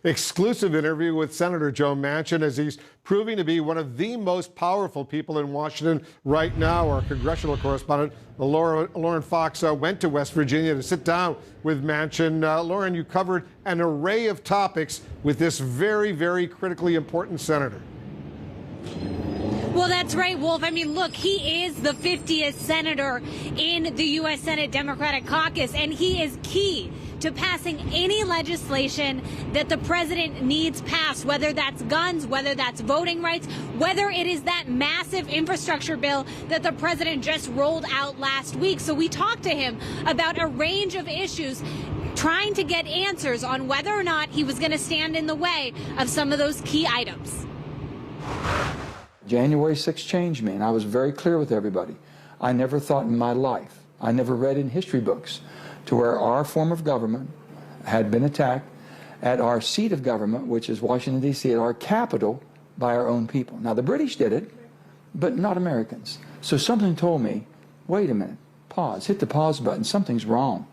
exclusive interview with Senator Joe Manchin as he's proving to be one of the most powerful people in Washington right now. Our congressional correspondent, Lauren Fox, went to West Virginia to sit down with Manchin. Lauren, you covered an array of topics with this very, very critically important senator. Well, that's right, Wolf. I mean, look, he is the 50th senator in the U.S. Senate Democratic Caucus, and he is key to passing any legislation that the president needs passed, whether that's guns, whether that's voting rights, whether it is that massive infrastructure bill that the president just rolled out last week. So we talked to him about a range of issues, trying to get answers on whether or not he was going to stand in the way of some of those key items. January 6th changed me, and I was very clear with everybody. I never thought in my life, I never read in history books to where our form of government had been attacked at our seat of government, which is Washington, D.C., at our capital, by our own people. Now, the British did it, but not Americans. So something told me, wait a minute, pause, hit the pause button, something's wrong.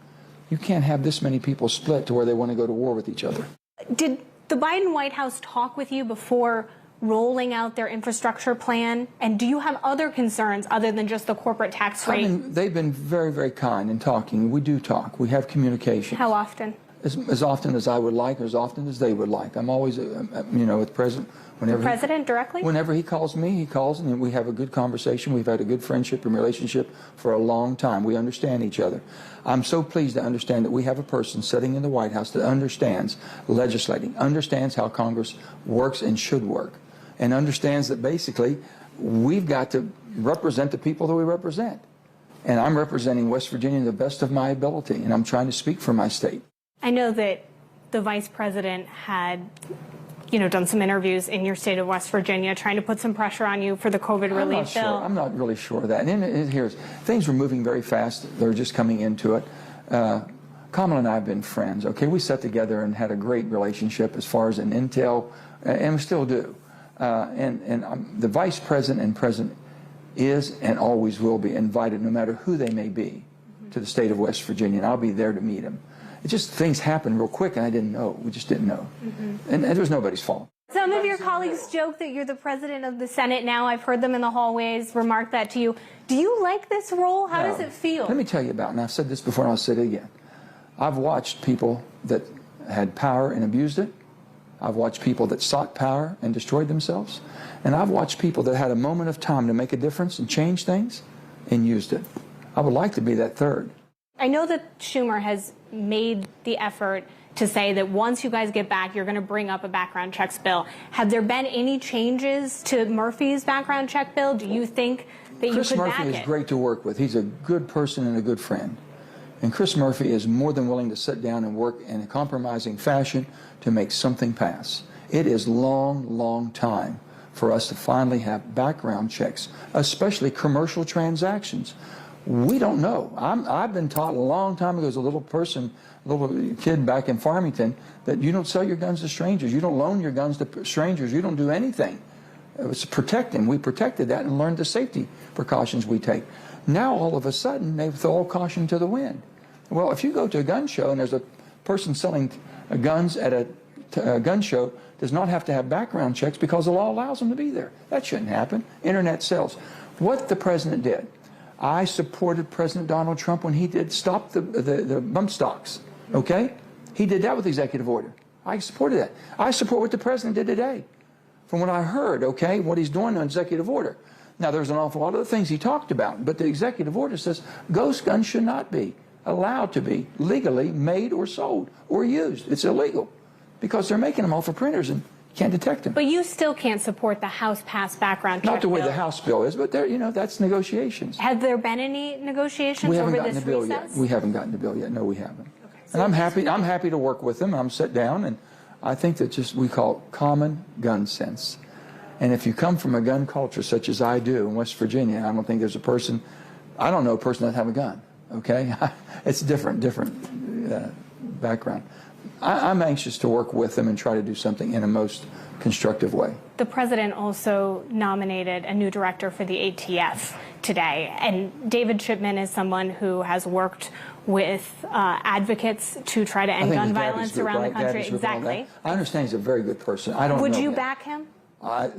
You can't have this many people split to where they want to go to war with each other. Did the Biden White House talk with you before rolling out their infrastructure plan? And do you have other concerns other than just the corporate tax rate? They've been very, very kind in talking. We do talk. We have communication. How often? As often as I would like, as often as they would like. I'm always, with the president. The president directly? Whenever he calls me, he calls, and we have a good conversation. We've had a good friendship and relationship for a long time. We understand each other. I'm so pleased to understand that we have a person sitting in the White House that understands legislating, understands how Congress works and should work, and understands that basically we've got to represent the people that we represent. And I'm representing West Virginia to the best of my ability, and I'm trying to speak for my state. I know that the vice president had, done some interviews in your state of West Virginia, trying to put some pressure on you for the COVID relief bill. I'm not really sure of that. And here's, things were moving very fast. They're just coming into it. Kamala and I have been friends, okay? We sat together and had a great relationship as far as an intel, and we still do. The vice president and president is and always will be invited, no matter who they may be, to the state of West Virginia, and I'll be there to meet them. It just, things happened real quick, and I didn't know. We just didn't know. And it was nobody's fault. Some of your colleagues joke that you're the president of the Senate now. I've heard them in the hallways remark that to you. Do you like this role? How does it feel? Let me tell you about it, and I've said this before, and I'll say it again. I've watched people that had power and abused it. I've watched people that sought power and destroyed themselves. And I've watched people that had a moment of time to make a difference and change things and used it. I would like to be that third. I know that Schumer has made the effort to say that once you guys get back, you're going to bring up a background checks bill. Have there been any changes to Murphy's background check bill? Do you think that you could back it? Chris Murphy is great to work with. He's a good person and a good friend. And Chris Murphy is more than willing to sit down and work in a compromising fashion to make something pass. It is long time for us to finally have background checks, especially commercial transactions. We don't know. I've been taught a long time ago as a little kid back in Farmington, that you don't sell your guns to strangers. You don't loan your guns to strangers. You don't do anything. It was to protect them. We protected that and learned the safety precautions we take. Now, all of a sudden, they throw all caution to the wind. Well, if you go to a gun show and there's a person selling guns at a gun show, does not have to have background checks because the law allows them to be there. That shouldn't happen. Internet sells. What the president did, I supported President Donald Trump when he did stop the bump stocks, okay? He did that with executive order. I supported that. I support what the president did today. From what I heard, okay, what he's doing on executive order. Now, there's an awful lot of the things he talked about, but the executive order says ghost guns should not be allowed to be legally made or sold or used. It's illegal because they're making them all for printers and you can't detect them. But you still can't support the House-passed background check Not the way bill. the House bill is, but there, that's negotiations. Have there been any negotiations over this recess? We haven't gotten the bill yet. No, we haven't. Okay. And I'm happy to work with them. I'm sit down, and I think that we call it common gun sense. And if you come from a gun culture such as I do in West Virginia, I don't think there's a person, I don't know a person that have a gun, okay? It's different background. I'm anxious to work with them and try to do something in a most constructive way. The president also nominated a new director for the ATF. today. And David Chipman is someone who has worked with advocates to try to end gun violence around the country. Exactly. I understand he's a very good person. I don't know. Would you back him?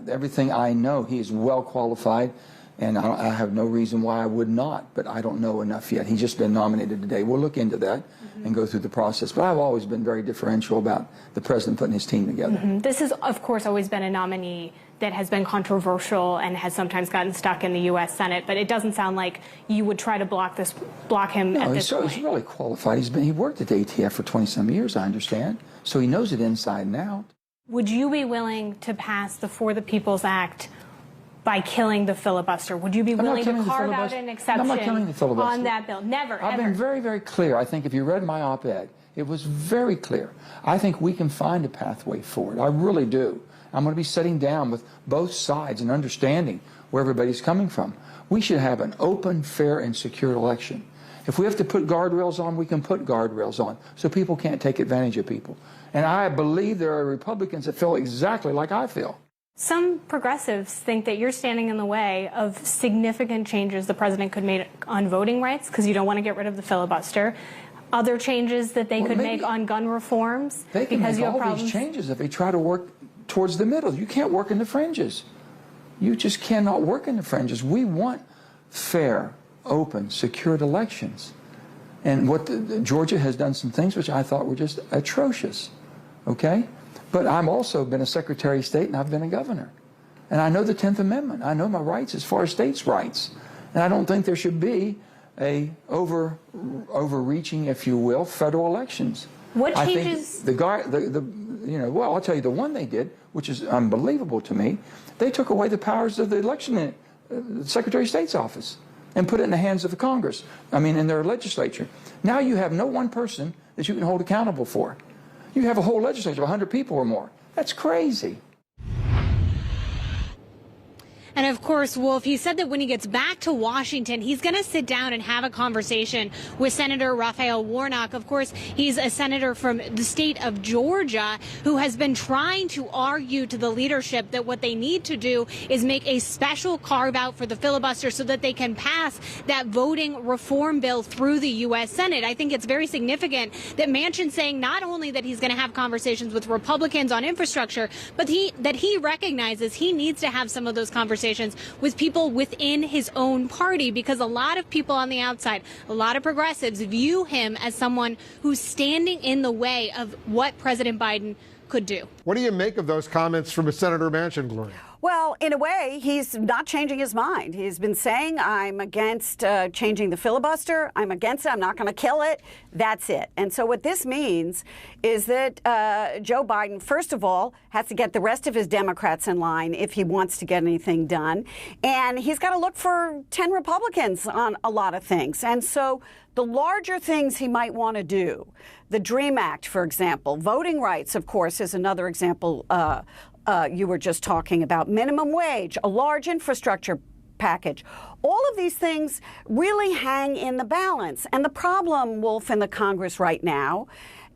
Everything I know, he is well qualified, and I have no reason why I would not, but I don't know enough yet. He's just been nominated today. We'll look into that and go through the process. But I've always been very differential about the president putting his team together. This has, of course, always been a nominee that has been controversial and has sometimes gotten stuck in the U.S. Senate, but it doesn't sound like you would try to block him at this point. He's really qualified. He worked at the ATF for 20-some years, I understand, so he knows it inside and out. Would you be willing to pass the For the People's Act by killing the filibuster? Would you be willing to carve out an exception on that bill? Never, I've been very, very clear. I think if you read my op-ed, it was very clear. I think we can find a pathway forward. I really do. I'm going to be sitting down with both sides and understanding where everybody's coming from. We should have an open, fair, and secure election. If we have to put guardrails on, we can put guardrails on so people can't take advantage of people. And I believe there are Republicans that feel exactly like I feel. Some progressives think that you're standing in the way of significant changes the president could make on voting rights because you don't want to get rid of the filibuster. Other changes that they could make on gun reforms. They can make all these changes if they try to work towards the middle. You can't work in the fringes. You just cannot work in the fringes. We want fair, open, secured elections. And Georgia has done some things which I thought were just atrocious. Okay? But I've also been a Secretary of State and I've been a governor. And I know the 10th Amendment. I know my rights as far as states' rights. And I don't think there should be a overreaching, if you will, federal elections. What changes? I'll tell you the one they did, which is unbelievable to me. They took away the powers of the election Secretary of State's office and put it in the hands of the Congress. In their legislature. Now you have no one person that you can hold accountable for. You have a whole legislature of 100 people or more. That's crazy. And of course, Wolf, he said that when he gets back to Washington, he's going to sit down and have a conversation with Senator Raphael Warnock. Of course, he's a senator from the state of Georgia who has been trying to argue to the leadership that what they need to do is make a special carve out for the filibuster so that they can pass that voting reform bill through the U.S. Senate. I think it's very significant that Manchin's saying not only that he's going to have conversations with Republicans on infrastructure, but that he recognizes he needs to have some of those conversations with people within his own party, because a lot of people on the outside, a lot of progressives view him as someone who's standing in the way of what President Biden could do. What do you make of those comments from Senator Manchin, Gloria? Well, in a way, he's not changing his mind. He's been saying, I'm against changing the filibuster. I'm against it. I'm not going to kill it. That's it. And so what this means is that Joe Biden, first of all, has to get the rest of his Democrats in line if he wants to get anything done. And he's got to look for 10 Republicans on a lot of things. And so the larger things he might want to do, the DREAM Act, for example, voting rights, of course, is another example you were just talking about, minimum wage, a large infrastructure package. All of these things really hang in the balance. And the problem, Wolf, in the Congress right now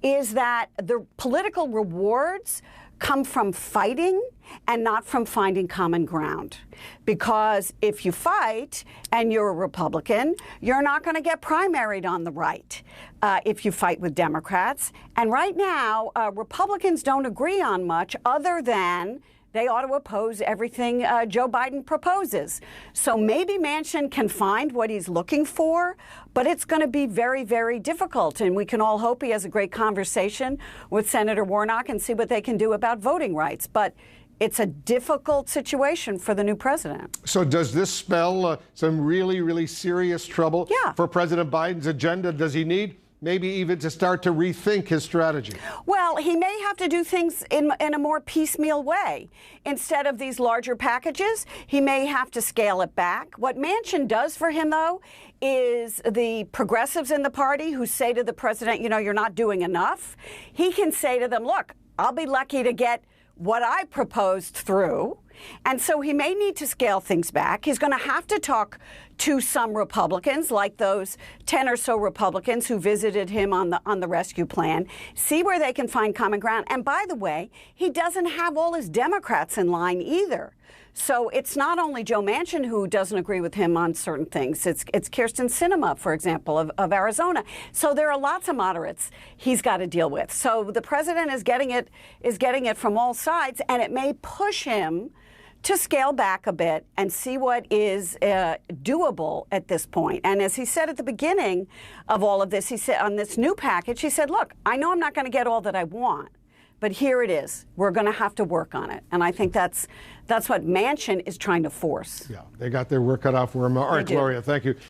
is that the political rewards come from fighting and not from finding common ground. Because if you fight and you're a Republican, you're not going to get primaried on the right if you fight with Democrats. And right now, Republicans don't agree on much other than they ought to oppose everything Joe Biden proposes. So maybe Manchin can find what he's looking for, but it's going to be very, very difficult. And we can all hope he has a great conversation with Senator Warnock and see what they can do about voting rights. But it's a difficult situation for the new president. So does this spell some really, really serious trouble for President Biden's agenda? Does he need maybe even to start to rethink his strategy? Well, he may have to do things in a more piecemeal way. Instead of these larger packages, he may have to scale it back. What Manchin does for him, though, is the progressives in the party who say to the president, you know, you're not doing enough. He can say to them, look, I'll be lucky to get what I proposed through. And so he may need to scale things back. He's going to have to talk to some Republicans, like those 10 or so Republicans who visited him on the rescue plan, see where they can find common ground. And by the way, he doesn't have all his Democrats in line either. So it's not only Joe Manchin who doesn't agree with him on certain things. It's Kyrsten Sinema, for example, of Arizona. So there are lots of moderates he's got to deal with. So the president is getting it from all sides, and it may push him to scale back a bit and see what is doable at this point. And as he said at the beginning of all of this, he said on this new package, he said, look, I know I'm not going to get all that I want, but here it is. We're going to have to work on it. And I think that's what Manchin is trying to force. Yeah, they got their work cut out for them. All right, Gloria, thank you.